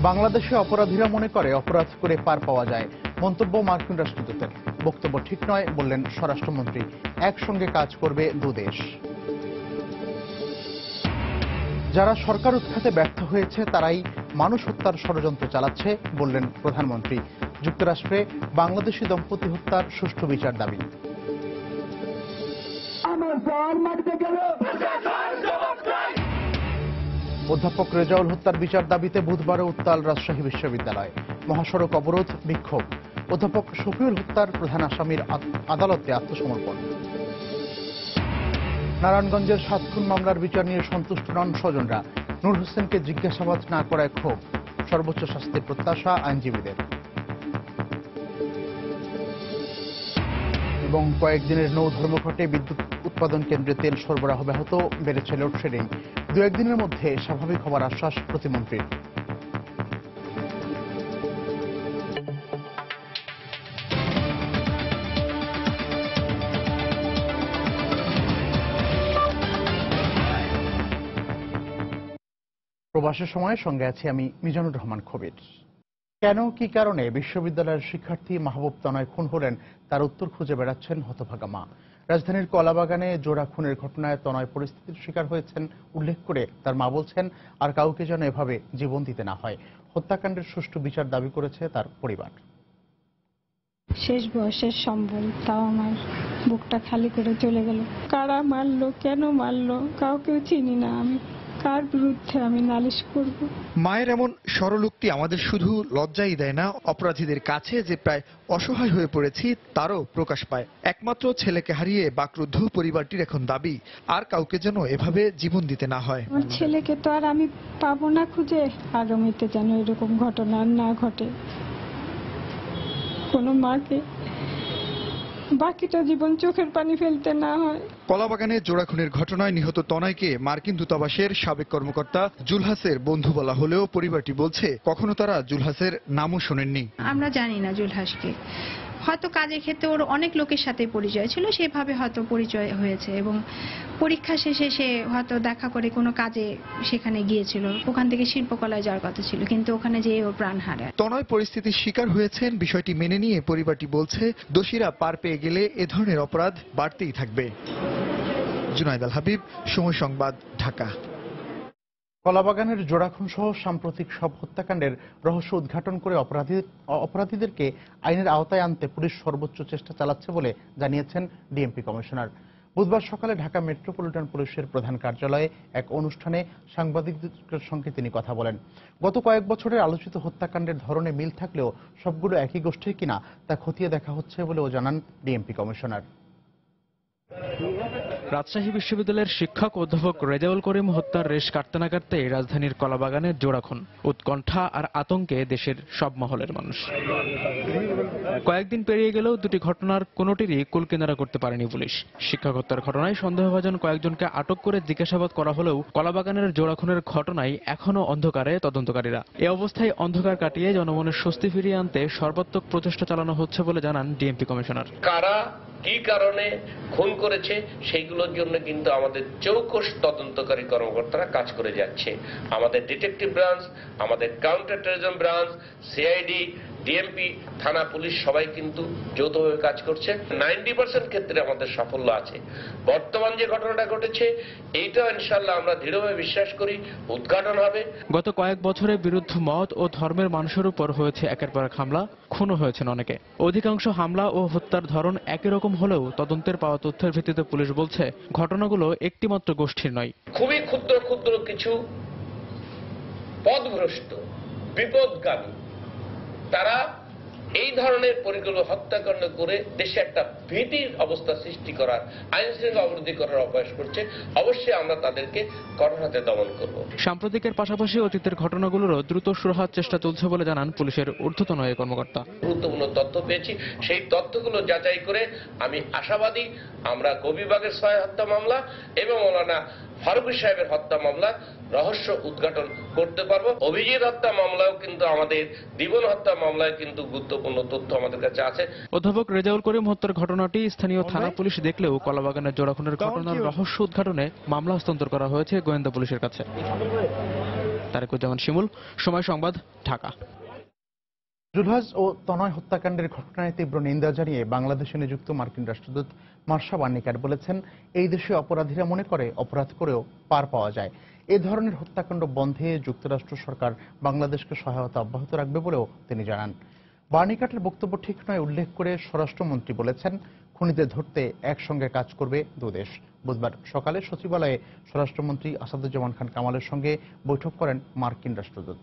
বাংলাদেশে অপরাধীরা মনে করে অপরাধ করে পার পাওয়া যায়, মন্তব্য মার্কিন রাষ্ট্রদূতের। বক্তব্য ঠিক নয় বললেন স্বরাষ্ট্রমন্ত্রী। একসঙ্গে কাজ করবে দুদেশ। যারা সরকার উৎখাতে ব্যর্থ হয়েছে তারাই মানুষ হত্যার ষড়যন্ত্র চালাচ্ছে বললেন প্রধানমন্ত্রী। যুক্তরাষ্ট্রে বাংলাদেশি দম্পতি হত্যার সুষ্ঠু বিচার দাবি। অধ্যাপক রেজাউল হত্যার বিচার দাবিতে বুধবারও উত্তাল রাজশাহী বিশ্ববিদ্যালয়। মহাসড়ক অবরোধ, বিক্ষোভ। অধ্যাপক শফিউল হত্যার প্রধান আসামির আদালতে আত্মসমর্পণ। নারায়ণগঞ্জের 7 খুন মামলার বিচার নিয়ে সন্তুষ্ট নন স্বজনরা। নূর হোসেনকে জিজ্ঞাসাবাদ না করায় ক্ষোভ। সর্বোচ্চ শাস্তির প্রত্যাশা আইনজীবীদের। এবং কয়েকদিনের নৌ ধর্মঘটে বিদ্যুৎ উৎপাদন কেন্দ্রে তেল সরবরাহ ব্যাহত, বেড়েছে লোডশেডিং। 2-1 দিনের মধ্যে স্বাভাবিক হবার আশ্বাস প্রতিমন্ত্রীর। প্রবাসের সময় সঙ্গে আছি আমি মিজানুর রহমান খবির। কেন, কি কারণে বিশ্ববিদ্যালয়ের শিক্ষার্থী মাহবুব তনয় খুন হলেন তার উত্তর খুঁজে বেড়াচ্ছেন হতভাগা মা। রাজধানীর কলাবাগানে জোড়া খুনের ঘটনায় তনয় পরিস্থিতির শিকার হয়েছেন উল্লেখ করে তার মা বলছেন, আর কাউকে যেন এভাবে জীবন দিতে না হয়। হত্যাকাণ্ডের সুষ্ঠু বিচার দাবি করেছে তার পরিবার। শেষ বয়সের সম্বল, তাও আমার বুকটা খালি করে চলে গেল। কারা মারলো, কেন মারলো, কাউকেও চিনি না আমি। কার বিরুদ্ধে আমি নালিশ করব? মায়ের এমন সরলোক্তি আমাদের শুধু লজ্জাই দেয় না, অপরাধীদের কাছে যে প্রায় অসহায় হয়ে পড়েছি তারও প্রকাশ পায়। একমাত্র ছেলেকে হারিয়ে বাকরুদ্ধ পরিবারটির এখন দাবি, আর কাউকে যেন এভাবে জীবন দিতে না হয়। আমার ছেলেকে তো আর আমি পাবো না খুঁজে। আগামীতে যেন এরকম ঘটনা না ঘটে। কোনো মাকে বাকিটা জীবন চোখের পানি ফেলতে না হয়। কলাবাগানে জোড়া খুনের ঘটনায় নিহত তনয়কে মার্কিন দূতাবাসের সাবেক কর্মকর্তা জুলহাসের বন্ধু বলা হলেও পরিবারটি বলছে কখনো তারা জুলহাসের নামও শোনেননি। আমরা জানি না জুলহাসকে। হয়তো কাজের ক্ষেত্রে ওর অনেক লোকের সাথে পরিচয় ছিল, সেভাবে হয়তো পরিচয় হয়েছে এবং পরীক্ষা শেষে সে হয়তো দেখা করে কোনো কাজে সেখানে গিয়েছিল। ওখান থেকে শিল্পকলায় যাওয়ার কথা ছিল, কিন্তু ওখানে যেয়ে ওর প্রাণ হারায়। তনয় পরিস্থিতির শিকার হয়েছেন, বিষয়টি মেনে নিয়ে পরিবারটি বলছে দোষীরা পার পেয়ে গেলে এ ধরনের অপরাধ বাড়তেই থাকবে। জুনাইদ আল হাবিব, সময় সংবাদ, ঢাকা। কলাবাগানের জোড়াখুন সহ সাম্প্রতিক সব হত্যাকাণ্ডের রহস্য উদ্ঘাটন করে অপরাধীদেরকে আইনের আওতায় আনতে পুলিশ সর্বোচ্চ চেষ্টা চালাচ্ছে বলে জানিয়েছেন ডিএমপি কমিশনার। বুধবার সকালে ঢাকা মেট্রোপলিটন পুলিশের প্রধান কার্যালয়ে এক অনুষ্ঠানে সাংবাদিকদের সঙ্গে তিনি কথা বলেন। গত কয়েক বছরের আলোচিত হত্যাকাণ্ডের ধরনে মিল থাকলেও সবগুলো একই গোষ্ঠীর কিনা তা খতিয়ে দেখা হচ্ছে বলেও জানান ডিএমপি কমিশনার। রাজশাহী বিশ্ববিদ্যালয়ের শিক্ষক অধ্যাপক রেজাউল করিম হত্যার রেশ কাটতে না কাটতে রাজধানীর কলাবাগানের জোড়াখুন, উৎকণ্ঠা আর আতঙ্কে দেশের সব মহলের মানুষ। কয়েকদিন পেরিয়ে গেলেও দুটি ঘটনার কোনোটিরই কুলকিনারা করতে পারেনি পুলিশ। শিক্ষক হত্যার ঘটনায় সন্দেহভাজন কয়েকজনকে আটক করে জিজ্ঞাসাবাদ করা হলেও কলাবাগানের জোড়াখুনের ঘটনায় এখনও অন্ধকারে তদন্তকারীরা। এ অবস্থায় অন্ধকার কাটিয়ে জনমনের স্বস্তি ফিরিয়ে আনতে সর্বাত্মক প্রচেষ্টা চালানো হচ্ছে বলে জানান ডিএমপি কমিশনার। কারা কি কারণে খুন করেছে সেইগুলোর জন্য কিন্তু আমাদের চৌকস তদন্তকারী কর্মকর্তারা কাজ করে যাচ্ছে। আমাদের ডিটেকটিভ ব্রাঞ্চ, আমাদের counter terrorism branch, CID, DMP, থানা পুলিশ সবাই কিন্তু যৌথভাবে কাজ করছে। 90% ক্ষেত্রে আমাদের সাফল্য আছে। বর্তমান যে ঘটনাটা ঘটেছে এইটাও ইনশাআল্লাহ আমরা দৃঢ়ভাবে বিশ্বাস করি উদ্ঘাটন হবে। গত কয়েক বছরে বিরুদ্ধ মত ও ধর্মের মানুষের উপর হয়েছে একের পর এক হামলা, খুনও হয়েছেন অনেকে। অধিকাংশ হামলা ও হত্যার ধরন একই রকম হলেও তদন্তের পাওয়া তথ্যের ভিত্তিতে পুলিশ বলছে ঘটনাগুলো একটিমাত্র গোষ্ঠীর নয়। খুবই ক্ষুদ্র ক্ষুদ্র কিছু পথভ্রষ্ট বিপদগামী তারা এই ধরনের পরিকল্পিত হত্যাকাণ্ড করে দেশে একটা ভীতির অবস্থা সৃষ্টি করার, আইন শৃঙ্খলা অবরোধ করার অভ্যাস করছে। অবশ্যই আমরা তাদেরকে কঠোর হাতে দমন করব। সাম্প্রতিকের পাশাপাশি অতীতের ঘটনাগুলোরও দ্রুত সুরাহার চেষ্টা চলছে বলে জানান পুলিশের ঊর্ধ্বতন এই কর্মকর্তা। গুরুত্বপূর্ণ তথ্য পেয়েছি, সেই তথ্যগুলো যাচাই করে আমি আশাবাদী আমরা কবিবাগের 6 হত্যা মামলা এবং মৌলানা ফারুকী সাহেবের হত্যা মামলা রহস্য উদ্ঘাটন করতে পারবো। অভিজিৎ হত্যা মামলাও কিন্তু আমাদের, জীবন হত্যা মামলায় কিন্তু গুরুত্বপূর্ণ তথ্য আমাদের কাছে আছে। অধ্যাপক রেজাউল করিম হত্যার ঘটনাটি স্থানীয় থানা পুলিশ দেখলেও কলাবাগানের জোড়াখুনের ঘটনার রহস্য উদ্ঘাটনে মামলা হস্তান্তর করা হয়েছে গোয়েন্দা পুলিশের কাছে। তারেকুজ্জামান শিমুল, সময় সংবাদ, ঢাকা। জুলহাস ও তনয় হত্যাকাণ্ডের ঘটনায় তীব্র নিন্দা জানিয়ে বাংলাদেশে নিযুক্ত মার্কিন রাষ্ট্রদূত মার্শা বার্নিকাট বলেছেন, এই দেশে অপরাধীরা মনে করে অপরাধ করেও পার পাওয়া যায়। এ ধরনের হত্যাকাণ্ড বন্ধে যুক্তরাষ্ট্র সরকার বাংলাদেশকে সহায়তা অব্যাহত রাখবে বলেও তিনি জানান। বার্নিকাটের বক্তব্য ঠিক নয় উল্লেখ করে স্বরাষ্ট্রমন্ত্রী বলেছেন, খুনিদের ধরতে একসঙ্গে কাজ করবে দুদেশ। বুধবার সকালে সচিবালয়ে স্বরাষ্ট্রমন্ত্রী আসাদুজ্জামান খান কামালের সঙ্গে বৈঠক করেন মার্কিন রাষ্ট্রদূত।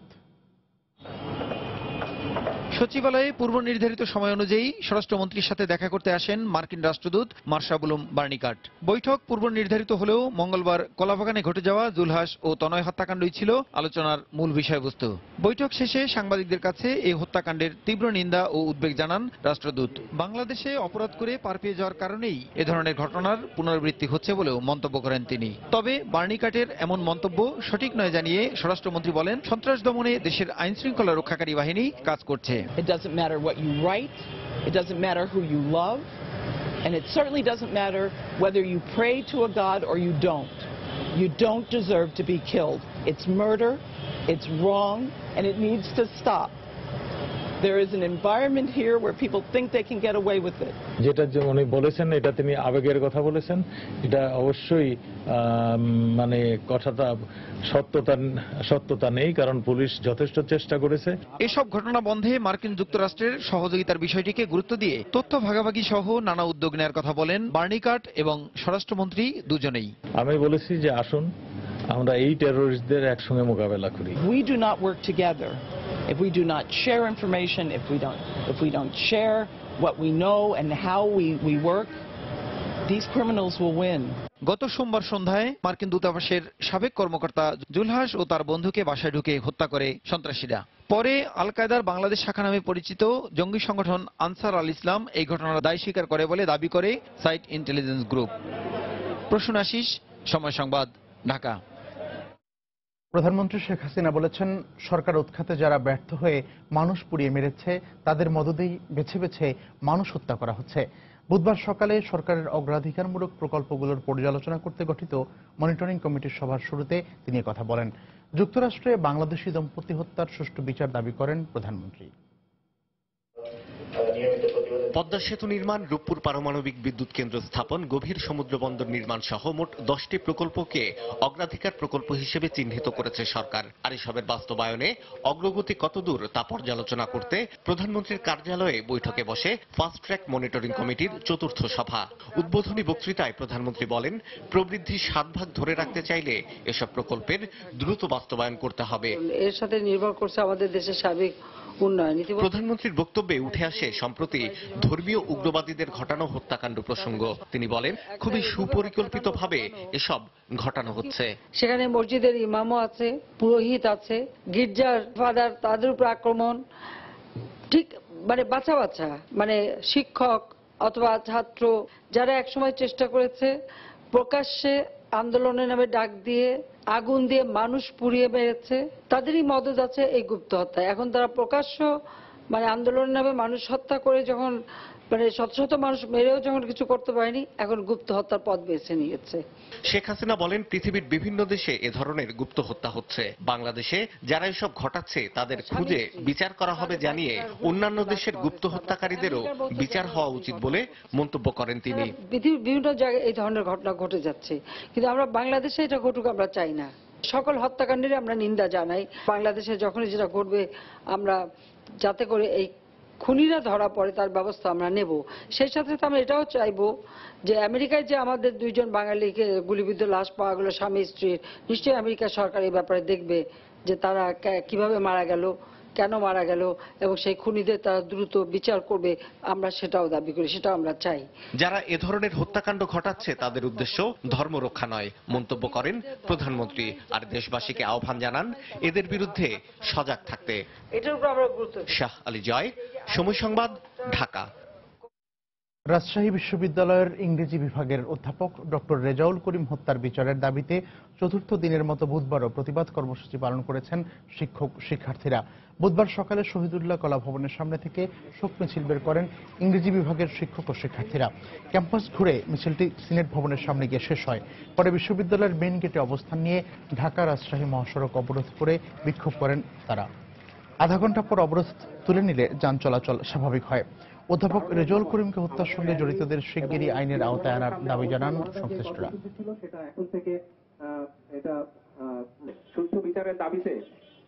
সচিবালয়ে পূর্ব নির্ধারিত সময় অনুযায়ী স্বরাষ্ট্রমন্ত্রীর সাথে দেখা করতে আসেন মার্কিন রাষ্ট্রদূত মার্শা বুলুম বার্নিকাট। বৈঠক পূর্ব নির্ধারিত হলেও মঙ্গলবার কলাবাগানে ঘটে যাওয়া জুলহাস ও তনয় হত্যাকাণ্ডই ছিল আলোচনার মূল বিষয়বস্তু। বৈঠক শেষে সাংবাদিকদের কাছে এই হত্যাকাণ্ডের তীব্র নিন্দা ও উদ্বেগ জানান রাষ্ট্রদূত। বাংলাদেশে অপরাধ করে পার পেয়ে যাওয়ার কারণেই এ ধরনের ঘটনার পুনরাবৃত্তি হচ্ছে বলেও মন্তব্য করেন তিনি। তবে বার্নিকাটের এমন মন্তব্য সঠিক নয় জানিয়ে স্বরাষ্ট্রমন্ত্রী বলেন, সন্ত্রাস দমনে দেশের আইন শৃঙ্খলা রক্ষাকারী বাহিনী কাজ করছে। It doesn't matter what you write, it doesn't matter who you love, and it certainly doesn't matter whether you pray to a God or you don't. You don't deserve to be killed. It's murder, it's wrong, and it needs to stop. There is an environment here where people think they can get away with it. যেটা যে উনি বলেছেন এটা তিনি আবেগের কথা বলেছেন, এটা অবশ্যই মানে কথাটা সত্যতা নেই, কারণ পুলিশ যথেষ্ট চেষ্টা করেছে। এসব ঘটনা বন্ধে মার্কিন যুক্তরাষ্ট্রের সহযোগিতার বিষয়টিকে গুরুত্ব দিয়ে তথ্য ভাগাভাগি সহ নানা উদ্যোগ নেওয়ার কথা বলেন বার্নিকাট এবং স্বরাষ্ট্রমন্ত্রী দুজনেই। আমি বলেছি যে আসুন আমরা এই টেররিস্টদের একসঙ্গে মোকাবেলা করি। We do not work together if we do not share information, if we don't share what we know and how we work, these criminals will win. গত সোমবার সন্ধ্যায় মার্কিন দূতাবাসের সাবেক কর্মকর্তা জুলহাস ও তার বন্ধুকে বাসায় ঢুকে হত্যা করে সন্ত্রাসীরা। পরে আল কায়দার বাংলাদেশ শাখা নামে পরিচিত জঙ্গি সংগঠন আনসার আল ইসলাম এই ঘটনার দায় স্বীকার করে বলে দাবি করে SITE Intelligence Group. Prasun Ashis, Somoy Sangbad, Dhaka. প্রধানমন্ত্রী শেখ হাসিনা বলেছেন, সরকার উৎখাতে যারা ব্যর্থ হয়ে মানুষ পুড়িয়ে মেরেছে তাদের মদদেই বেছে বেছে মানুষ হত্যা করা হচ্ছে। বুধবার সকালে সরকারের অগ্রাধিকারমূলক প্রকল্পগুলোর পর্যালোচনা করতে গঠিত মনিটরিং কমিটির সভার শুরুতে তিনি কথা বলেন। যুক্তরাষ্ট্রে বাংলাদেশি দম্পতি হত্যার সুষ্ঠু বিচার দাবি করেন প্রধানমন্ত্রী। পদ্মা সেতু নির্মাণ, রূপপুর পারমাণবিক বিদ্যুৎ কেন্দ্র স্থাপন, গভীর সমুদ্র বন্দর নির্মাণ সহ মোট 10টি প্রকল্পকে অগ্রাধিকার প্রকল্প হিসেবে চিহ্নিত করেছে সরকার। আর এসবের বাস্তবায়নে অগ্রগতি কতদূর তা পর্যালোচনা করতে প্রধানমন্ত্রীর কার্যালয়ে বৈঠকে বসে ফাস্ট ট্র্যাক মনিটরিং কমিটির চতুর্থ সভা। উদ্বোধনী বক্তৃতায় প্রধানমন্ত্রী বলেন, প্রবৃদ্ধি 7 ভাগ ধরে রাখতে চাইলে এসব প্রকল্পের দ্রুত বাস্তবায়ন করতে হবে। এর সাথে নির্ভর করছে আমাদের দেশের সার্বিক উন্নয়ন। প্রধানমন্ত্রীর বক্তব্যে উঠে আসে সম্প্রতি ধর্মীয় উগ্রবাদীদের ঘটানো হত্যাকাণ্ড প্রসঙ্গ। তিনি বলেন, খুবই সুপরিকল্পিতভাবে এসব ঘটানো হচ্ছে। সেখানে মসজিদের ইমামও আছে, পুরোহিত আছে, গির্জার ফাদার, তাদের উপর আক্রমণ, ঠিক মানে বাচ্চা বাচ্চা মানে শিক্ষক অথবা ছাত্র যারা একসময় চেষ্টা করেছে প্রকাশ্যে আন্দোলনের নামে ডাক দিয়ে আগুন দিয়ে মানুষ পুড়িয়ে মেরেছে, তাদেরই মদত আছে এই গুপ্ত হত্যায়। এখন তারা প্রকাশ্য মানে আন্দোলনের নামে মানুষ হত্যা করে যখন মানে শত শত মানুষ মেরেও যখন কিছু করতে পারেনি, এখন গুপ্ত হত্যার পথ বেছে নিয়েছে। শেখ হাসিনা বলেন, পৃথিবীর বিভিন্ন দেশে এ ধরনের গুপ্ত হত্যা হচ্ছে। বাংলাদেশে যারা এসব ঘটাচ্ছে তাদের খুঁজে বিচার করা হবে জানিয়ে অন্যান্য দেশের গুপ্ত হত্যাকারীদেরও বিচার হওয়া উচিত বলে মন্তব্য করেন তিনি। পৃথিবীর বিভিন্ন জায়গায় এই ধরনের ঘটনা ঘটে যাচ্ছে, কিন্তু আমরা বাংলাদেশে এটা ঘটুক আমরা চাই না। সকল হত্যাকাণ্ডের আমরা নিন্দা জানাই। বাংলাদেশে যখনই যেটা ঘটবে আমরা যাতে করে এই খুনিরা ধরা পড়ে তার ব্যবস্থা আমরা নেব। সেই সাথে আমরা এটাও চাইবো যে আমেরিকায় যে আমাদের 2 জন বাঙালিকে গুলিবিদ্ধ লাশ পাওয়া গেল স্বামী স্ত্রীর, নিশ্চয়ই আমেরিকা সরকার এই ব্যাপারে দেখবে যে তারা কিভাবে মারা গেল, কেন মারা গেল, এবং সেই খুনিদের তারা দ্রুত বিচার করবে। আমরা সেটাও দাবি করি, সেটাও আমরা চাই। যারা এ ধরনের হত্যাকাণ্ড ঘটাচ্ছে তাদের উদ্দেশ্য ধর্ম রক্ষা নয় মন্তব্য করেন প্রধানমন্ত্রী। আর দেশবাসীকে আহ্বান জানান এদের বিরুদ্ধে সজাগ থাকতে। এটার উপর আমরা গুরুত্ব। শাহ আলী জয়, সময় সংবাদ, ঢাকা। রাজশাহী বিশ্ববিদ্যালয়ের ইংরেজি বিভাগের অধ্যাপক ডক্টর রেজাউল করিম হত্যার বিচারের দাবিতে চতুর্থ দিনের মতো বুধবারও প্রতিবাদ কর্মসূচি পালন করেছেন শিক্ষক শিক্ষার্থীরা। বুধবার সকালে শহীদুল্লাহ কলা ভবনের সামনে থেকে শোক মিছিল বের করেন ইংরেজি বিভাগের শিক্ষক ও শিক্ষার্থীরা। ক্যাম্পাস ঘুরে মিছিলটি সিনেট ভবনের সামনে গিয়ে শেষ হয়। পরে বিশ্ববিদ্যালয়ের মেইন গেটে অবস্থান নিয়ে ঢাকা রাজশাহী মহাসড়ক অবরোধ করে বিক্ষোভ করেন তারা। আধা ঘন্টা পর অবরোধ তুলে নিলে যান চলাচল স্বাভাবিক হয়। অধ্যাপক রেজাউল করিমকে হত্যার সঙ্গে জড়িতদের শিগগিরই আইনের আওতায় আনার দাবি জানান সংশ্লিষ্টরা। সুষ্ঠু বিচারের দাবিতে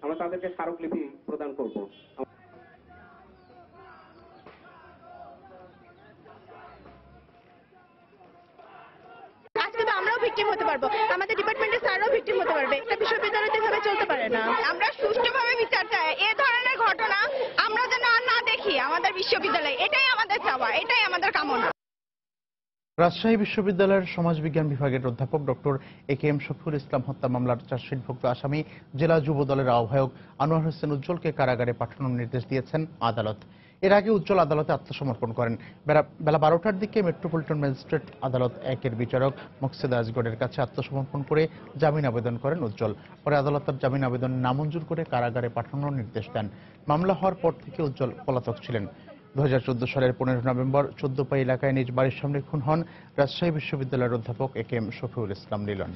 আমরা তাদেরকে স্মারকলিপি প্রদান করব। আজকে তো আমরাও ভিকটিম হতে পারবো, আমাদের ডিপার্টমেন্টের স্যারও ভিকটিম হতে পারবে। একটা বিশ্ববিদ্যালয় এভাবে চলতে পারে না। আমরা সুষ্ঠুভাবে বিচার চাই। এ ধরনের ঘটনা আমরা যেন আর না দেখি আমাদের বিশ্ববিদ্যালয়ে। এটাই আমাদের চাওয়া, এটাই আমাদের কামনা। রাজশাহী বিশ্ববিদ্যালয়ের সমাজবিজ্ঞান বিভাগের অধ্যাপক ডক্টর একেএম শফিউল ইসলাম হত্যা মামলার চার্জশিটভুক্ত আসামি জেলা যুব দলের আহ্বায়ক আনোয়ার হোসেন উজ্জ্বলকে কারাগারে পাঠানোর নির্দেশ দিয়েছেন আদালত। এর আগে উজ্জ্বল আদালতে আত্মসমর্পণ করেন। বেলা 12টার দিকে মেট্রোপলিটন ম্যাজিস্ট্রেট আদালত 1-এর বিচারক মোকসেদা আজগরের কাছে আত্মসমর্পণ করে জামিন আবেদন করেন উজ্জ্বল। পরে আদালত তার জামিন আবেদন নামঞ্জুর করে কারাগারে পাঠানোর নির্দেশ দেন। মামলা হওয়ার পর থেকে উজ্জ্বল পলাতক ছিলেন। 2014 সালের 15 নভেম্বর 14 এলাকায় নিজ বাড়ির সামনে খুন হন রাজশাহী বিশ্ববিদ্যালয়ের অধ্যাপক একেএম শফিউল ইসলাম লিলন।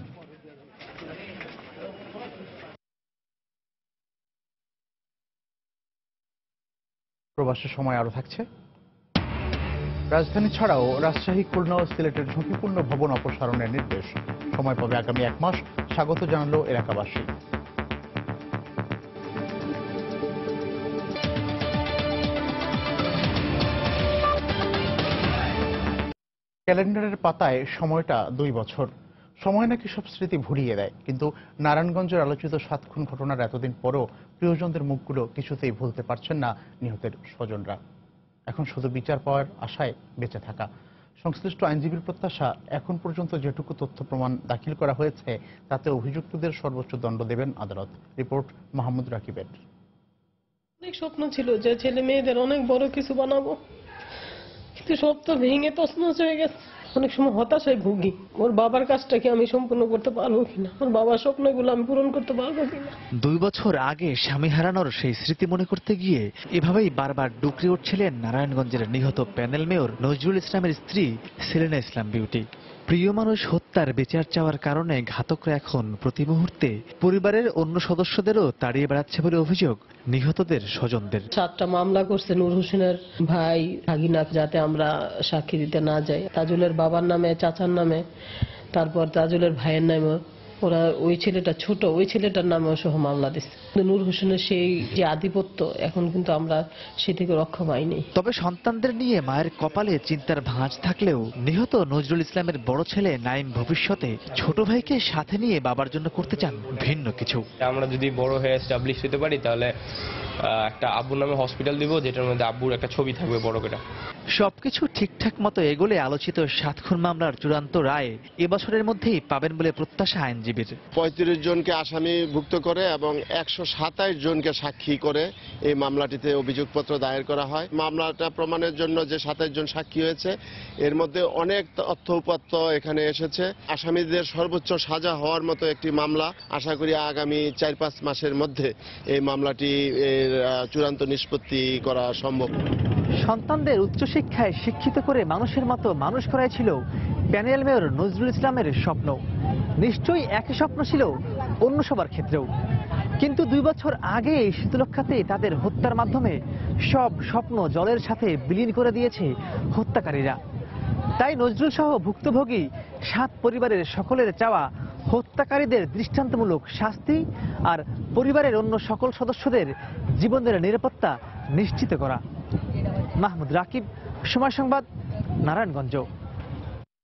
প্রবাসের সময় আরো থাকছে। রাজধানী ছাড়াও রাজশাহী, খুলনা ও সিলেটের ঝুঁকিপূর্ণ ভবন অপসারণের নির্দেশ। সময় পাবে আগামী 1 মাস, স্বাগত জানালো এলাকাবাসী। ক্যালেন্ডারের পাতায় সময়টা 2 বছর। সময় নাকি সব স্মৃতি ভুলিয়ে দেয়, কিন্তু নারায়ণগঞ্জের আলোচিত 7 খুন ঘটনার এতদিন পরও প্রিয়জনদের মুখগুলো কিছুতেই ভুলতে পারছেন না নিহতের স্বজনরা। এখন শুধু বিচার পাওয়ার আশায় বেঁচে থাকা। সংশ্লিষ্ট আইনজীবীর প্রত্যাশা, এখন পর্যন্ত যেটুকু তথ্য প্রমাণ দাখিল করা হয়েছে তাতে অভিযুক্তদের সর্বোচ্চ দণ্ড দেবেন আদালত। রিপোর্ট মাহমুদ রাকিবের। অনেক স্বপ্ন ছিল যে ছেলে মেয়েদের অনেক বড় কিছু বানাবো, কিন্তু সব তো ভেঙে তছনছ হয়ে গেছে। অনেক সময় হতাশায় ভুগি, ওর বাবার কাজটাকে আমি সম্পূর্ণ করতে পারবো কিনা, ওর বাবার স্বপ্নগুলো আমি পূরণ করতে পারবো কিনা। 2 বছর আগে স্বামী হারানোর সেই স্মৃতি মনে করতে গিয়ে এভাবেই বারবার ডুকরে উঠছিলেন নারায়ণগঞ্জের নিহত প্যানেল মেয়র নজরুল ইসলামের স্ত্রী সেলিনা ইসলাম বিউটি। প্রিয় মানুষ হত্যার বিচার চাওয়ার কারণে ঘাতকরা এখন প্রতি মুহূর্তে পরিবারের অন্য সদস্যদেরও তাড়িয়ে বেড়াচ্ছে বলে অভিযোগ নিহতদের স্বজনদের। 7টা মামলা করছে নূর হোসেনের ভাই ভাগিনা, যাতে আমরা সাক্ষী দিতে না যাই। তাজুলের বাবার নামে, চাচার নামে, তারপর তাজুলের ভাইয়ের নামে, ওরা ওই ছেলেটা ছোট, ওই ছেলেটার নামেও সহ মামলা দিচ্ছে। নূর হোসেনের সেই যে আধিপত্য, এখন কিন্তু আমরা সে থেকে রক্ষা পাইনি। তবে সন্তানদের নিয়ে মায়ের কপালে চিন্তার ভাঁজ থাকলেও নিহত নজরুল ইসলামের বড় ছেলে নাইম ভবিষ্যতে ছোট ভাইকে সাথে নিয়ে বাবার জন্য করতে চান ভিন্ন কিছু। আমরা যদি বড় হয়ে এস্টাবলিশ হতে পারি তাহলে একটা আব্বুর নামে হসপিটাল দিব, যেটার মধ্যে আব্বুর একটা ছবি থাকবে বড় করে। সবকিছু ঠিকঠাক মতো এগোলে আলোচিত 7 খুন মামলার চূড়ান্ত রায় এবছরের মধ্যেই পাবেন বলে প্রত্যাশা আইনজীবীর। 35 জনকে আসামিভুক্ত করে এবং 127 জনকে সাক্ষী করে এই মামলাটিতে অভিযোগপত্র দায়ের করা হয়। মামলাটা প্রমাণের জন্য যে 27 জন সাক্ষী হয়েছে, এর মধ্যে অনেক তথ্য উপাত্ত এখানে এসেছে। আসামিদের সর্বোচ্চ সাজা হওয়ার মতো একটি মামলা। আশা করি আগামী 4-5 মাসের মধ্যে এই মামলাটি চূড়ান্ত নিষ্পত্তি করা সম্ভব। সন্তানদের উচ্চশিক্ষায় শিক্ষিত করে মানুষের মতো মানুষ করাই ছিল প্যানেল মেয়র নজরুল ইসলামের স্বপ্ন। নিশ্চয়ই একই স্বপ্ন ছিল অন্য সবার ক্ষেত্রেও, কিন্তু 2 বছর আগে শীতলক্ষাতে তাদের হত্যার মাধ্যমে সব স্বপ্ন জলের সাথে বিলীন করে দিয়েছে হত্যাকারীরা। তাই নজরুল সহ ভুক্তভোগী 7 পরিবারের সকলের চাওয়া হত্যাকারীদের দৃষ্টান্তমূলক শাস্তি আর পরিবারের অন্য সকল সদস্যদের জীবনের নিরাপত্তা নিশ্চিত করা। মাহমুদ রাকিব, সময় সংবাদ, নারায়ণগঞ্জ।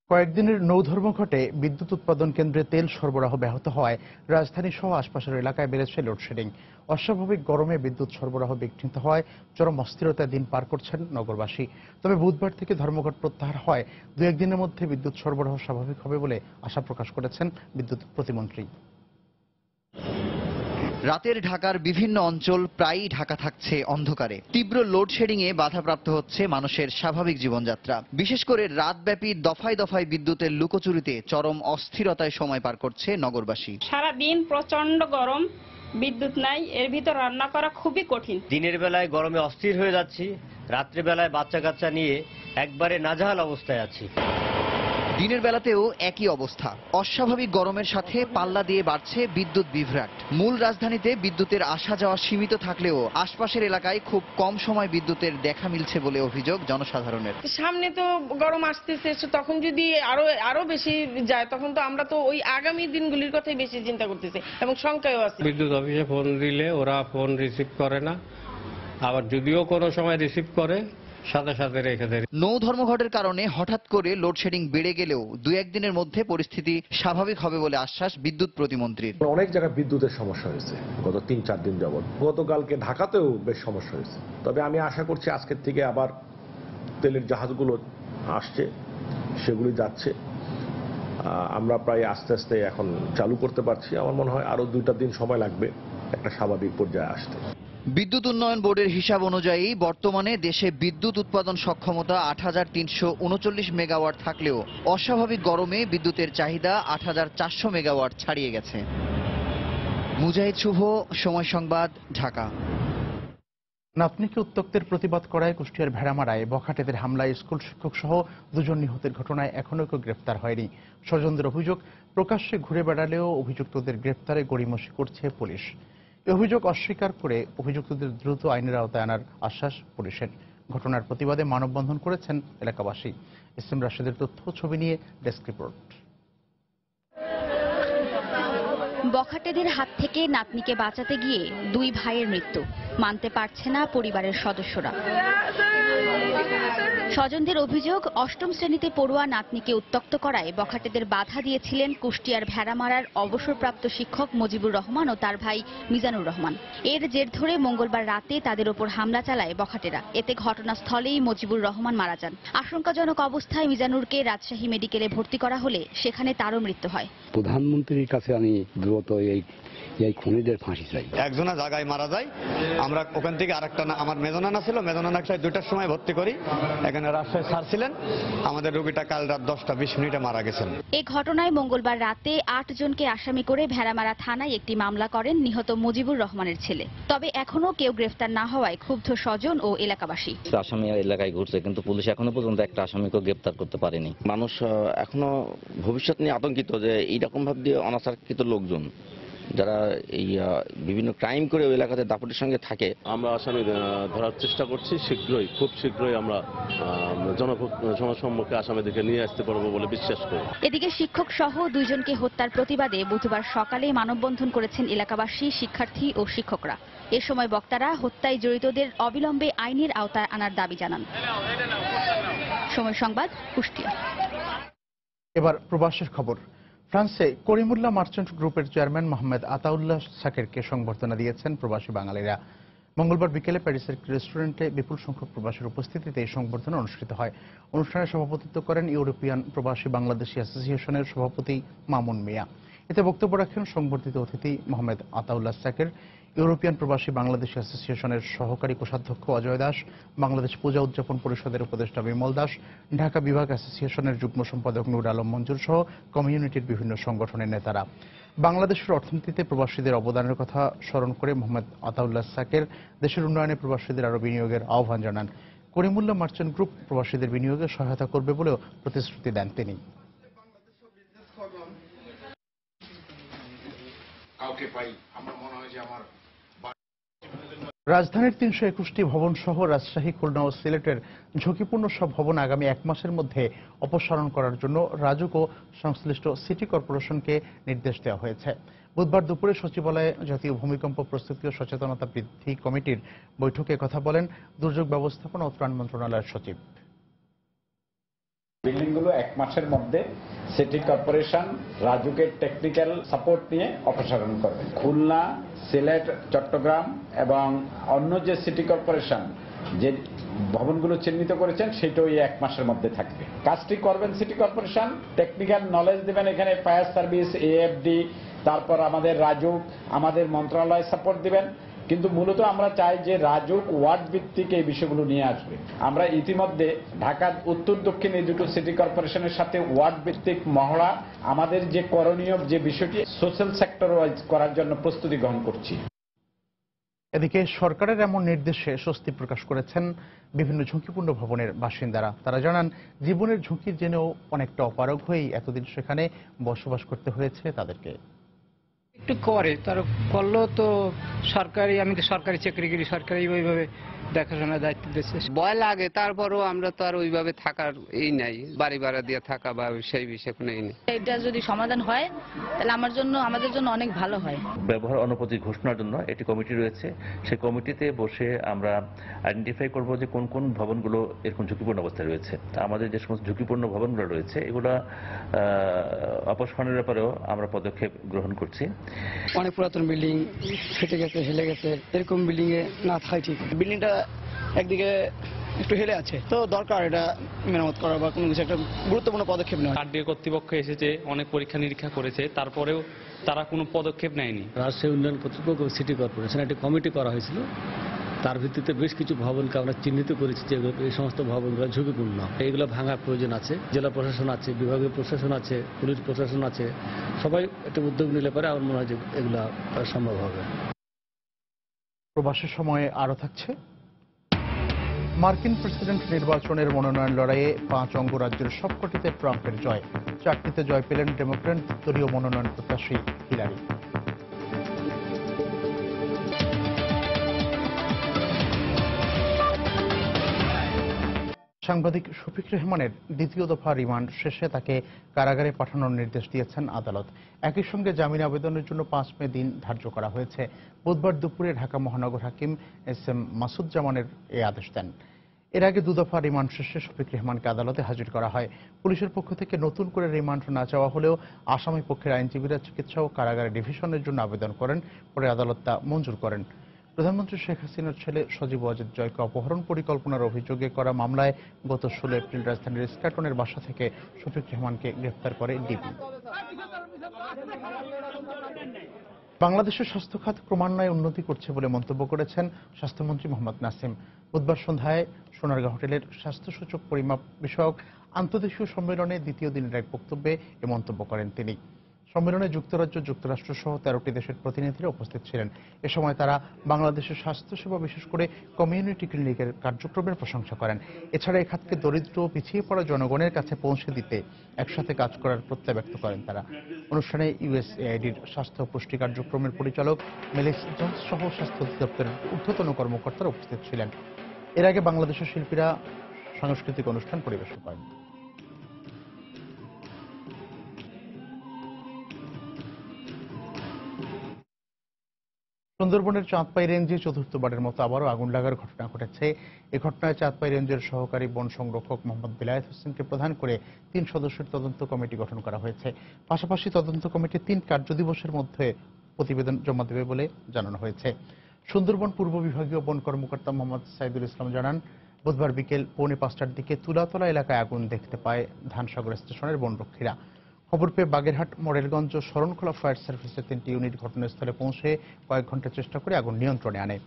কয়েকদিনের নৌধর্মঘটে বিদ্যুৎ উৎপাদন কেন্দ্রে তেল সরবরাহ ব্যাহত হওয়ায় রাজধানী সহ আশপাশের এলাকায় বেড়েছে লোডশেডিং। অস্বাভাবিক গরমে বিদ্যুৎ সরবরাহ বিঘ্নিত হওয়ায় চরম অস্থিরতায় দিন পার করছেন নগরবাসী। তবে বুধবার থেকে ধর্মঘট প্রত্যাহার হয় 2-1 দিনের মধ্যে বিদ্যুৎ সরবরাহ স্বাভাবিক হবে বলে আশা প্রকাশ করেছেন বিদ্যুৎ প্রতিমন্ত্রী। রাতের ঢাকার বিভিন্ন অঞ্চল প্রায়ই ঢাকা থাকছে অন্ধকারে। তীব্র লোডশেডিংয়ে বাধাপ্রাপ্ত হচ্ছে মানুষের স্বাভাবিক জীবনযাত্রা। বিশেষ করে রাতব্যাপী দফায় দফায় বিদ্যুতের লুকোচুরিতে চরম অস্থিরতায় সময় পার করছে নগরবাসী। সারাদিন প্রচন্ড গরম, বিদ্যুৎ নাই, এর ভিতর রান্না করা খুবই কঠিন। দিনের বেলায় গরমে অস্থির হয়ে যাচ্ছি, রাত্রে বেলায় বাচ্চা কাচ্চা নিয়ে একবারে নাজেহাল অবস্থায় আছি। দিনের বেলাতেও একই অবস্থা। অস্বাভাবিক গরমের সাথে পাল্লা দিয়ে বাড়ছে বিদ্যুৎ বিভ্রাট। মূল রাজধানীতে বিদ্যুতের আসা যাওয়া সীমিত থাকলেও আশপাশের এলাকায় খুব কম সময় বিদ্যুতের দেখা মিলছে বলে অভিযোগ জনসাধারণের। সামনে তো গরম আসতেছে, তখন যদি আরো বেশি যায় তখন তো আমরা তো ওই আগামী দিনগুলির কথাই বেশি চিন্তা করতেছি এবং শঙ্কায়ও আছে। বিদ্যুৎ অফিসে ফোন দিলে ওরা ফোন রিসিভ করে না, আবার যদিও কোনো সময় রিসিভ করে সাথে সাথে রেখে দেয়। নৌ ধর্মঘটের কারণে হঠাৎ করে লোডশেডিং বেড়ে গেলেও 2-1 দিনের মধ্যে পরিস্থিতি স্বাভাবিক হবে বলে আশ্বাস বিদ্যুৎ প্রতিমন্ত্রীর। অনেক জায়গায় বিদ্যুতের সমস্যা হয়েছে গত 3-4 দিন যাবৎ। গতকালকে ঢাকাতেও বেশ সমস্যা হয়েছে। তবে আমি আশা করছি আজকের থেকে আবার তেলের জাহাজগুলো আসছে, সেগুলি যাচ্ছে। আমরা প্রায় আস্তে আস্তে এখন চালু করতে পারছি। আমার মনে হয় আরো 2টা দিন সময় লাগবে একটা স্বাভাবিক পর্যায়ে আসতে। বিদ্যুৎ উন্নয়ন বোর্ডের হিসাব অনুযায়ী বর্তমানে দেশে বিদ্যুৎ উৎপাদন সক্ষমতা 8,339 মেগাওয়াট থাকলেও অস্বাভাবিক গরমে বিদ্যুতের চাহিদা 8,400 মেগাওয়াট ছাড়িয়ে গেছে। মুজাহিদ শুভ, সময় সংবাদ, ঢাকা। নাতনিকে উত্ত্যক্তের প্রতিবাদ করায় কুষ্টিয়ার ভেড়ামারায় বখাটেদের হামলায় স্কুল শিক্ষক সহ 2 জন নিহতের ঘটনায় এখনও কেউ গ্রেফতার হয়নি। স্বজনদের অভিযোগ, প্রকাশ্যে ঘুরে বেড়ালেও অভিযুক্তদের গ্রেফতারে গড়িমসি করছে পুলিশ। এই অভিযোগ অস্বীকার করে অভিযুক্তদের দ্রুত আইনের আওতায় আনার আশ্বাস পুলিশের। ঘটনার প্রতিবাদে মানববন্ধন করেছেন এলাকাবাসী। ইসলাম রাশেদের তথ্য, ছবি নিয়ে ডেস্ক রিপোর্ট। বখাটেদের হাত থেকে নাতনিকে বাঁচাতে গিয়ে 2 ভাইয়ের মৃত্যু, মানতে পারছে না পরিবারের সদস্যরা। স্বজনদের অভিযোগ, 8ম শ্রেণীতে পড়ুয়া নাতনিকে উত্ত্যক্ত করায় বখাটেদের বাধা দিয়েছিলেন কুষ্টিয়ার ভেড়ামারার অবসরপ্রাপ্ত শিক্ষক মজিবুর রহমান ও তার ভাই মিজানুর রহমান। এর জের ধরে মঙ্গলবার রাতে তাদের ওপর হামলা চালায় বখাটেরা। এতে ঘটনাস্থলেই মজিবুর রহমান মারা যান। আশঙ্কাজনক অবস্থায় মিজানুরকে রাজশাহী মেডিকেলে ভর্তি করা হলে সেখানে তারও মৃত্যু হয়। প্রধানমন্ত্রীর কাছে আমি দ্রুত এই খুনিদের ফাঁসি চাই। একজনা জায়গায় মারা যায়, আমরা ওখান থেকে আরেকটা, আমার মেজনানা ছিল, মেজনানাকে 2টার সময় ভর্তি করি। এখানে রাজশাহী স্যার ছিলেন, আমাদের রোগীটা কাল রাত 10টা 20 মারা গেছেন। এই ঘটনায় মঙ্গলবার রাতে 8 জনকে আসামি করে ভেড়ামারা থানায় একটি মামলা করেন নিহত মজিবুর রহমানের ছেলে। তবে এখনো কেউ গ্রেফতার না হওয়ায় ক্ষুব্ধ স্বজন ও এলাকাবাসী। আসামি এলাকায় ঘুরছে, কিন্তু পুলিশ এখনো পর্যন্ত একটা আসামিকে গ্রেফতার করতে পারেনি। মানুষ এখনো ভবিষ্যৎ নিয়ে আতঙ্কিত যে এইরকম ভাব দিয়ে অনাচারকৃত লোকজন যারা এই বিভিন্ন ক্রাইম করে ওই এলাকাতে দাপটের সঙ্গে থাকে। আমরা আসামি ধরার চেষ্টা করছি, খুব শীঘ্রই আমরা জনসম্মুখে আসামিদেরকে নিয়ে আসতে পারবো বলে বিশ্বাস করি। এদিকে শিক্ষক সহ 2 জনকে হত্যার প্রতিবাদে বুধবার সকালে মানববন্ধন করেছেন এলাকাবাসী, শিক্ষার্থী ও শিক্ষকরা। এ সময় বক্তারা হত্যায় জড়িতদের অবিলম্বে আইনের আওতায় আনার দাবি জানান। সময় সংবাদ, কুষ্টিয়া। এবার প্রবাসের খবর। ফ্রান্সে করিমুল্লাহ মার্চেন্ট গ্রুপের চেয়ারম্যান মোহাম্মদ আতাউল্লাহ সাকেরকে সংবর্ধনা দিয়েছেন প্রবাসী বাঙালিরা। মঙ্গলবার বিকেলে প্যারিসের রেস্টুরেন্টে বিপুল সংখ্যক প্রবাসীর উপস্থিতিতে এই সংবর্ধনা অনুষ্ঠিত হয়। অনুষ্ঠানে সভাপতিত্ব করেন ইউরোপিয়ান প্রবাসী বাংলাদেশি অ্যাসোসিয়েশনের সভাপতি মামুন মিয়া। এতে বক্তব্য রাখেন সংবর্ধিত অতিথি মোহাম্মদ আতাউল্লাহ সাকের, ইউরোপিয়ান প্রবাসী বাংলাদেশি অ্যাসোসিয়েশনের সহকারী কোষাধ্যক্ষ অজয় দাস, বাংলাদেশ পূজা উদযাপন পরিষদের উপদেষ্টা বিমল দাস, ঢাকা বিভাগ অ্যাসোসিয়েশনের যুগ্ম সম্পাদক নূর আলম মঞ্জুর সহ কমিউনিটির বিভিন্ন সংগঠনের নেতারা। বাংলাদেশের অর্থনীতিতে প্রবাসীদের অবদানের কথা স্মরণ করে মোহাম্মদ আতাউল্লাহ সাকের দেশের উন্নয়নে প্রবাসীদের আরও বিনিয়োগের আহ্বান জানান। করিমুল্লাহ মার্চেন্ট গ্রুপ প্রবাসীদের বিনিয়োগে সহায়তা করবে বলেও প্রতিশ্রুতি দেন তিনি। রাজধানীর 321টি ভবন সহ রাজশাহী, খুলনা ও সিলেটের ঝুঁকিপূর্ণ সব ভবন আগামী 1 মাসের মধ্যে অপসারণ করার জন্য রাজুক ও সংশ্লিষ্ট সিটি কর্পোরেশনকে নির্দেশ দেওয়া হয়েছে। বুধবার দুপুরে সচিবালয়ে জাতীয় ভূমিকম্প প্রস্তুতি ও সচেতনতা বৃদ্ধি কমিটির বৈঠকে কথা বলেন দুর্যোগ ব্যবস্থাপনা ও ত্রাণ মন্ত্রণালয়ের সচিব। বিল্ডিংগুলো 1 মাসের মধ্যে সিটি কর্পোরেশন রাজুকের টেকনিক্যাল সাপোর্ট নিয়ে অপসারণ করবে। খুলনা, সিলেট, চট্টগ্রাম এবং অন্য যে সিটি কর্পোরেশন যে ভবনগুলো চিহ্নিত করেছেন সেটাও এই 1 মাসের মধ্যে থাকবে। কাজটি করবেন সিটি কর্পোরেশন, টেকনিক্যাল নলেজ দেবেন এখানে ফায়ার সার্ভিস, এএফডি, তারপর আমাদের রাজুক, আমাদের মন্ত্রণালয় সাপোর্ট দিবেন। কিন্তু মূলত আমরা চাই যে রাজুক ওয়ার্ড ভিত্তিক এই বিষয়গুলো নিয়ে আসবে। আমরা ইতিমধ্যে ঢাকা উত্তর দক্ষিণ এই দুটো সিটি কর্পোরেশনের সাথে ওয়ার্ড ভিত্তিক মহড়া, আমাদের যে করণীয় যে বিষয়টি সোশ্যাল সেক্টর ওয়াইজ করার জন্য প্রস্তুতি গ্রহণ করছি। এদিকে সরকারের এমন নির্দেশে স্বস্তি প্রকাশ করেছেন বিভিন্ন ঝুঁকিপূর্ণ ভবনের বাসিন্দারা। তারা জানান, জীবনের ঝুঁকির জেনেও অনেকটা অপারগ হয়েই এতদিন সেখানে বসবাস করতে হয়েছে তাদেরকে। একটু করে তার করলেও তো সরকারি, আমি তো সরকারি চাকরি করি, সরকারি ওইভাবে দেখাশোনার দায়িত্ব দিচ্ছে। ভয় লাগে, তারপরও আমরা তো আর ওইভাবে থাকার এই নাই, বাড়ি ভাড়া দিয়ে থাকা বা সেই বিষয়ে কোনো এই নেই। এটা যদি সমাধান হয় তাহলে আমাদের জন্য অনেক ভালো হয়। ব্যবহার অনুপযোগী ঘোষণার জন্য একটি কমিটি রয়েছে, সেই কমিটিতে বসে আমরা আইডেন্টিফাই করব যে কোন কোন ভবনগুলো এরকম ঝুঁকিপূর্ণ অবস্থায় রয়েছে। আমাদের যে সমস্ত ঝুঁকিপূর্ণ ভবনগুলো রয়েছে এগুলো অপসারণের ব্যাপারেও আমরা পদক্ষেপ গ্রহণ করছি। অনেক পুরাতন বিল্ডিং ফেটে গেছে, হেলে গেছে, এরকম বিল্ডিং এ না থাকাই ঠিক। বিল্ডিংটা একদিকে একটু হেলে আছে, তো দরকার এটা মেরামত করা বা কোনো কিছু একটা গুরুত্বপূর্ণ পদক্ষেপ নেওয়া। আরডিএ কর্তৃপক্ষ এসেছে, অনেক পরীক্ষা নিরীক্ষা করেছে, তারপরেও তারা কোনো পদক্ষেপ নেয়নি। রাজশাহী উন্নয়ন কর্তৃপক্ষ সিটি কর্পোরেশন একটি কমিটি করা হয়েছিল, তার ভিত্তিতে বেশ কিছু ভবনকে আমরা চিহ্নিত করেছি যে এই সমস্ত ভবনগুলো ঝুঁকিপূর্ণ, এইগুলো ভাঙার প্রয়োজন আছে। জেলা প্রশাসন আছে, বিভাগীয় প্রশাসন আছে, পুলিশ প্রশাসন আছে, সবাই একটা উদ্যোগ নিলে পরে আমার মনে হয় যে এগুলো সম্ভব হবে। প্রবাসের সময়ে আরও থাকছে, মার্কিন প্রেসিডেন্ট নির্বাচনের মনোনয়ন লড়াইয়ে 5 অঙ্গরাজ্যের সবকটিতে ট্রাম্পের জয়। 4টিতে জয় পেলেন ডেমোক্র্যাট দলীয় মনোনয়ন প্রত্যাশী হিলারি। সাংবাদিক শফিক রেহমানের দ্বিতীয় দফা রিমান্ড শেষে তাকে কারাগারে পাঠানোর নির্দেশ দিয়েছেন আদালত। একই সঙ্গে জামিন আবেদনের জন্য 5 মে দিন ধার্য করা হয়েছে। বুধবার দুপুরে ঢাকা মহানগর হাকিম SM মাসুজ্জামানের এই আদেশ দেন। এর আগে 2 দফা রিমান্ড শেষে শফিক রেহমানকে আদালতে হাজির করা হয়। পুলিশের পক্ষ থেকে নতুন করে রিমান্ড না চাওয়া হলেও আসামি পক্ষের আইনজীবীরা চিকিৎসা ও কারাগারে ডিভিশনের জন্য আবেদন করেন, পরে আদালত তা মঞ্জুর করেন। প্রধানমন্ত্রী শেখ হাসিনার ছেলে সজীব ওয়াজেদ জয়কে অপহরণ পরিকল্পনার অভিযোগে করা মামলায় গত 16 এপ্রিল রাজধানীর ইস্কাটনের বাসা থেকে শফিক রেহমানকে গ্রেফতার করে ডিবি। বাংলাদেশের স্বাস্থ্য খাত ক্রমান্বয়ে উন্নতি করছে বলে মন্তব্য করেছেন স্বাস্থ্যমন্ত্রী মোহাম্মদ নাসিম। বুধবার সন্ধ্যায় সোনারগাঁ হোটেলের স্বাস্থ্য সূচক পরিমাপ বিষয়ক আন্তর্দেশীয় সম্মেলনে দ্বিতীয় দিনের এক বক্তব্যে এ মন্তব্য করেন তিনি। সম্মেলনে যুক্তরাজ্য, যুক্তরাষ্ট্র সহ 13টি দেশের প্রতিনিধিরা উপস্থিত ছিলেন। এ সময় তারা বাংলাদেশের স্বাস্থ্যসেবা, বিশেষ করে কমিউনিটি ক্লিনিকের কার্যক্রমের প্রশংসা করেন। এছাড়া এই খাতকে দরিদ্র ও পিছিয়ে পড়া জনগণের কাছে পৌঁছে দিতে একসাথে কাজ করার প্রত্যয় ব্যক্ত করেন তারা। অনুষ্ঠানে USAIDর স্বাস্থ্য ও পুষ্টি কার্যক্রমের পরিচালক মেলিস জন্স সহ স্বাস্থ্য অধিদপ্তরের ঊর্ধ্বতন কর্মকর্তারা উপস্থিত ছিলেন। এর আগে বাংলাদেশের শিল্পীরা সাংস্কৃতিক অনুষ্ঠান পরিবেশন করেন। সুন্দরবনের চাঁদপাই রেঞ্জে চতুর্থবারের মতো আবারও আগুন লাগার ঘটনা ঘটেছে। এ ঘটনায় চাঁদপাই রেঞ্জের সহকারী বন সংরক্ষক মোহাম্মদ বিলায়েত হোসেনকে প্রধান করে 3 সদস্যের তদন্ত কমিটি গঠন করা হয়েছে। পাশাপাশি তদন্ত কমিটি 3 কার্যদিবসের মধ্যে প্রতিবেদন জমা দেবে বলে জানানো হয়েছে। সুন্দরবন পূর্ব বিভাগীয় বন কর্মকর্তা মোহাম্মদ সাইদুল ইসলাম জানান, বুধবার বিকেল 4:45টার দিকে তুলাতলা এলাকায় আগুন দেখতে পায় ধানসাগর স্টেশনের বনরক্ষীরা। খবর পেয়ে বাগেরহাট, মডেলগঞ্জ ও শরণখোলা ফায়ার সার্ভিসের 3টি ইউনিট ঘটনাস্থলে পৌঁছে কয়েক ঘন্টা চেষ্টা করে আগুন নিয়ন্ত্রণে আনে।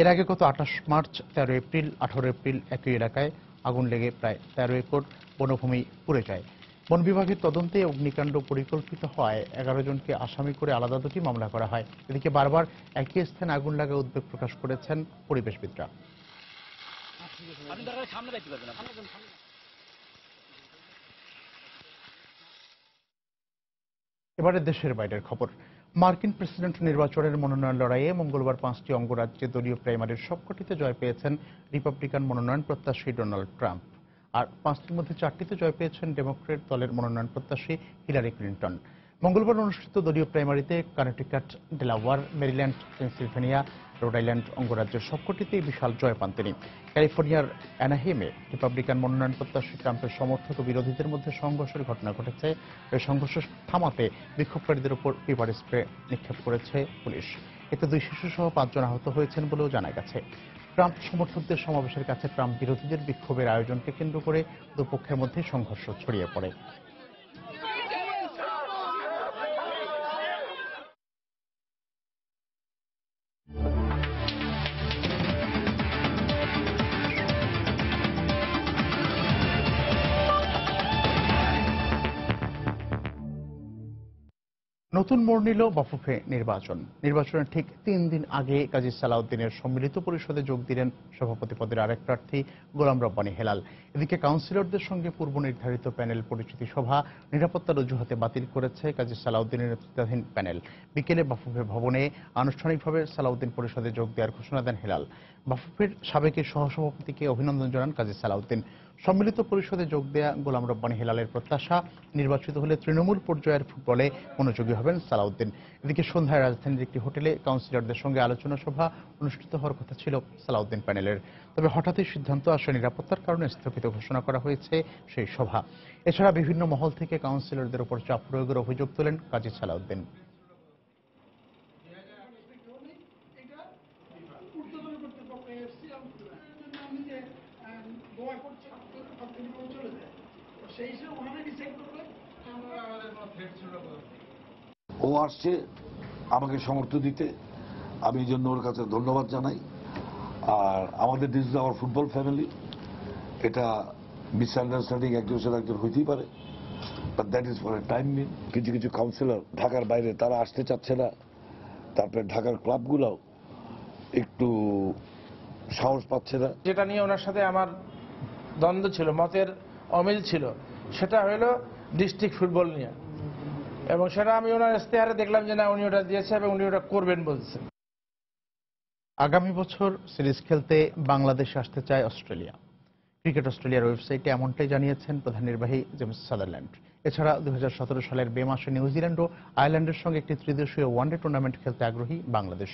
এর আগে গত 28 মার্চ, 13 এপ্রিল, 18 এপ্রিল একই এলাকায় আগুন লেগে প্রায় 13 একর বনভূমি পুড়ে যায়। বন বিভাগের তদন্তে অগ্নিকাণ্ড পরিকল্পিত হওয়ায় 11 জনকে আসামি করে আলাদা 2টি মামলা করা হয়। এদিকে বারবার একই স্থানে আগুন লাগায় উদ্বেগ প্রকাশ করেছেন পরিবেশবিদরা। এবারে দেশের বাইরের খবর। মার্কিন প্রেসিডেন্ট নির্বাচনের মনোনয়ন লড়াইয়ে মঙ্গলবার 5টি অঙ্গরাজ্যে দলীয় প্রাইমারির সবকটিতে জয় পেয়েছেন রিপাবলিকান মনোনয়ন প্রত্যাশী ডোনাল্ড ট্রাম্প। আর 5টির মধ্যে 4টিতে জয় পেয়েছেন ডেমোক্রেট দলের মনোনয়ন প্রত্যাশী হিলারি ক্লিন্টন। মঙ্গলবার অনুষ্ঠিত দলীয় প্রাইমারিতে Connecticut, Delaware, Maryland, Pennsylvania, Rhode Island অঙ্গরাজ্যের সবকটিতেই বিশাল জয় পান তিনি। ক্যালিফোর্নিয়ার অ্যানাহেমে রিপাবলিকান মনোনয়ন প্রত্যাশী ট্রাম্পের সমর্থক ও বিরোধীদের মধ্যে সংঘর্ষের ঘটনা ঘটেছে। এই সংঘর্ষ থামাতে বিক্ষোভকারীদের উপর পেপার স্প্রে নিক্ষেপ করেছে পুলিশ। এতে 2 শিশু সহ 5 জন আহত হয়েছেন বলেও জানা গেছে। ট্রাম্প সমর্থকদের সমাবেশের কাছে ট্রাম্প বিরোধীদের বিক্ষোভের আয়োজনকে কেন্দ্র করে দুপক্ষের মধ্যে সংঘর্ষ ছড়িয়ে পড়ে। নতুন মোড় নিল বাফুফে নির্বাচনের ঠিক 3 দিন আগে কাজী সালাউদ্দিনের সম্মিলিত পরিষদে যোগ দিলেন সভাপতি পদের আরেক প্রার্থী গোলাম রব্বানী হেলাল। এদিকে কাউন্সিলরদের সঙ্গে পূর্ব নির্ধারিত প্যানেল পরিচিতি সভা নিরাপত্তার অজুহাতে বাতিল করেছে কাজী সালাউদ্দিনের নেতৃত্বাধীন প্যানেল। বিকেলে বাফুফে ভবনে আনুষ্ঠানিকভাবে সালাউদ্দিন পরিষদে যোগ দেওয়ার ঘোষণা দেন হেলাল। বাফুফের সাবেক সহসভাপতিকে অভিনন্দন জানান কাজী সালাউদ্দিন। সম্মিলিত পরিষদে যোগ দেয়া গোলাম রব্বানী হেলালের প্রত্যাশা, নির্বাচিত হলে তৃণমূল পর্যায়ের ফুটবলে মনোযোগী হবেন সালাউদ্দিন। এদিকে সন্ধ্যায় রাজধানীর একটি হোটেলে কাউন্সিলরদের সঙ্গে আলোচনা সভা অনুষ্ঠিত হওয়ার কথা ছিল সালাউদ্দিন প্যানেলের। তবে হঠাৎই সিদ্ধান্ত আসে নিরাপত্তার কারণে স্থগিত ঘোষণা করা হয়েছে সেই সভা। এছাড়া বিভিন্ন মহল থেকে কাউন্সিলরদের উপর চাপ প্রয়োগের অভিযোগ তোলেন কাজী সালাউদ্দিন। ও আসছে আমাকে সমর্থন দিতে, আমি এই জন্য ওর কাছে ধন্যবাদ জানাই। আর আমাদের this is our football family. এটা মিসআন্ডারস্ট্যান্ডিং একজনের সাথে একজন হইতেই পারে, but that is for a time being. কিছু কিছু কাউন্সিলর ঢাকার বাইরে তারা আসতে চাচ্ছে না, তারপরে ঢাকার ক্লাবগুলোও একটু সাহস পাচ্ছে না। যেটা নিয়ে ওনার সাথে আমার দ্বন্দ্ব ছিল, মতের অমিল ছিল, সেটা হলো ডিস্ট্রিক্ট ফুটবল নিয়ে, এবং সেটা আমি ওনার ইশতেহারে দেখলাম যে না, উনি ওটা দিয়েছে এবং উনি ওটা করবেন বলছেন। আগামী বছর সিরিজ খেলতে বাংলাদেশে আসতে চায় অস্ট্রেলিয়া। ক্রিকেট অস্ট্রেলিয়ার ওয়েবসাইটে এমনটাই জানিয়েছেন প্রধান নির্বাহী জেমস সাদারল্যান্ড। এছাড়া 2017 সালের মে মাসে নিউজিল্যান্ড ও আয়ারল্যান্ডের সঙ্গে একটি ত্রিদেশীয় ওয়ানডে টুর্নামেন্ট খেলতে আগ্রহী বাংলাদেশ।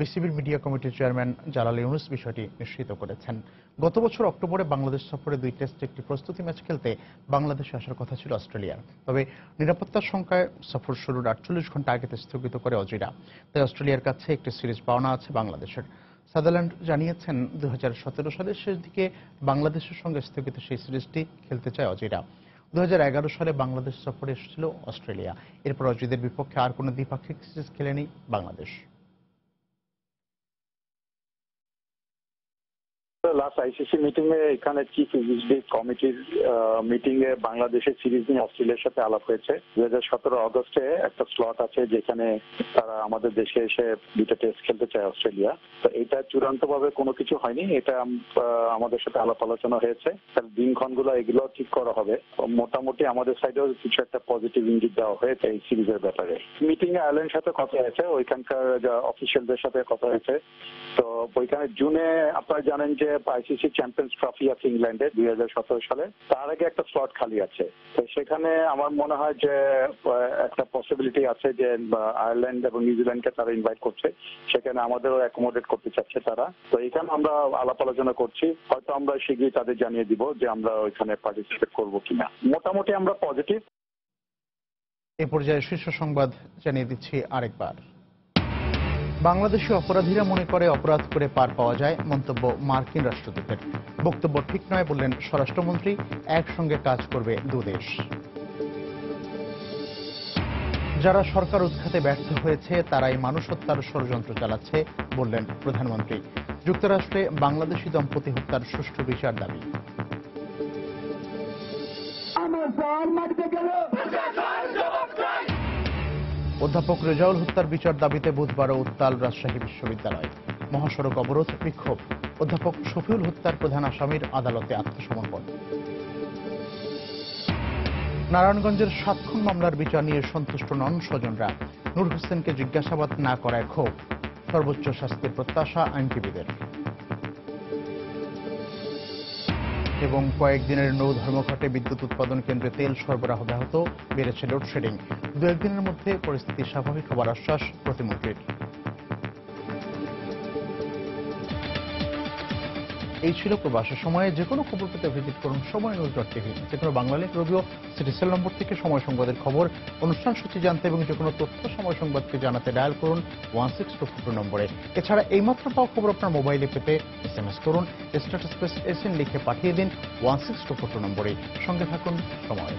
বিসিবির মিডিয়া কমিটির চেয়ারম্যান জালাল ইউনুস বিষয়টি নিশ্চিত করেছেন। গত বছর অক্টোবরে বাংলাদেশ সফরে 2 টেস্টে একটি প্রস্তুতি ম্যাচ খেলতে বাংলাদেশে আসার কথা ছিল অস্ট্রেলিয়ার। তবে নিরাপত্তার শঙ্কায় সফর শুরুর 48 ঘন্টা আগে স্থগিত করে অজিরা। তাই অস্ট্রেলিয়ার কাছে একটি সিরিজ পাওনা আছে বাংলাদেশের। সাদারল্যান্ড জানিয়েছেন 2017 সালের শেষ দিকে বাংলাদেশের সঙ্গে স্থগিত সেই সিরিজটি খেলতে চায় অজিরা। 2011 সালে বাংলাদেশ সফরে এসেছিল অস্ট্রেলিয়া। এরপর অজিদের বিপক্ষে আর কোনো দ্বিপাক্ষিক সিরিজ খেলেনি বাংলাদেশ। লাস্ট আইসিসি মিটিং এ এখানে চিফ এক্সিকিউটিভ কমিটির মিটিং এ বাংলাদেশের সিরিজ নিয়ে অস্ট্রেলিয়ার সাথে আলাপ হয়েছে। 2017 অগস্টে একটা স্লট আছে যেখানে তারা আমাদের দেশে এসে 2টা টেস্ট খেলতে চায় অস্ট্রেলিয়া। তো এটা চূড়ান্তভাবে কোনো কিছু হয়নি, এটা আমাদের সাথে আলাপ আলোচনা হয়েছে। তার দিনক্ষণগুলো এগুলো ঠিক করা হবে। মোটামুটি আমাদের সাইডেও কিছু একটা পজিটিভ ইঙ্গিত দেওয়া হয়েছে এই সিরিজের ব্যাপারে। মিটিং এ আয়ারল্যান্ডের সাথে কথা হয়েছে, ওইখানকার অফিসিয়ালদের সাথে কথা হয়েছে। তো ওইখানে জুনে আপনারা জানেন যে আইসিসি চ্যাম্পিয়ন্স ট্রফি আছে ইংল্যান্ডে 2017 সালে, তার আগে একটা স্লট খালি আছে। তো সেখানে আমার মনে হয় যে একটা পসিবিলিটি আছে যে আয়ারল্যান্ড এবং নিউজিল্যান্ডকে তারা ইনভাইট করছে, সেখানে আমাদেরও অ্যাকোমোডেট করতে চাচ্ছে তারা। তো এখানে আমরা আলাপ আলোচনা করছি, হয়তো আমরা শীঘ্রই তাদের জানিয়ে দিব যে আমরা ওইখানে পার্টিসিপেট করবো কিনা। মোটামুটি আমরা পজিটিভ। এ পর্যায়ে শীর্ষ সংবাদ জানিয়ে দিচ্ছি আরেকবার। বাংলাদেশি অপরাধীরা মনে করে অপরাধ করে পার পাওয়া যায়, মন্তব্য মার্কিন রাষ্ট্রদূতের। বক্তব্য ঠিক নয় বললেন স্বরাষ্ট্রমন্ত্রী, একসঙ্গে কাজ করবে দুদেশ। যারা সরকার উৎখাতে ব্যর্থ হয়েছে তারাই মানুষ হত্যার ষড়যন্ত্র চালাচ্ছে বললেন প্রধানমন্ত্রী। যুক্তরাষ্ট্রে বাংলাদেশি দম্পতি হত্যার সুষ্ঠু বিচার দাবি। অধ্যাপক রেজাউল হত্যার বিচার দাবিতে বুধবারও উত্তাল রাজশাহী বিশ্ববিদ্যালয়। মহাসড়ক অবরোধ, বিক্ষোভ। অধ্যাপক শফিউল হত্যার প্রধান আসামির আদালতে আত্মসমর্পণ। নারায়ণগঞ্জের 7 খুন মামলার বিচার নিয়ে সন্তুষ্ট নন স্বজনরা। নূর হোসেনকে জিজ্ঞাসাবাদ না করায় ক্ষোভ। সর্বোচ্চ শাস্তির প্রত্যাশা আইনজীবীদের। এবং কয়েকদিনের নৌ ধর্মঘটে বিদ্যুৎ উৎপাদন কেন্দ্রে তেল সরবরাহ ব্যাহত, বেড়েছে লোডশেডিং। 2-1 দিনের মধ্যে পরিস্থিতি স্বাভাবিক হবার আশ্বাস প্রতিমন্ত্রীর। এই ছিল প্রবাসের সময়ে। যে কোনো খবর পেতে ভিজিট করুন সময়নিউজ.tv। যে কোনো বাংলা লেখ রেডিও সিটিসেল নম্বর থেকে সময় সংবাদের খবর, অনুষ্ঠান সূচি জানতে এবং যে কোনো তথ্য সময় সংবাদকে জানাতে ডায়াল করুন 16242 নম্বরে। এছাড়া এইমাত্র পাওয়া খবর আপনার মোবাইলে পেতে SMS করুন, স্ট্যাটাস SN লিখে পাঠিয়ে দিন 16242 নম্বরে। সঙ্গে থাকুন সময়।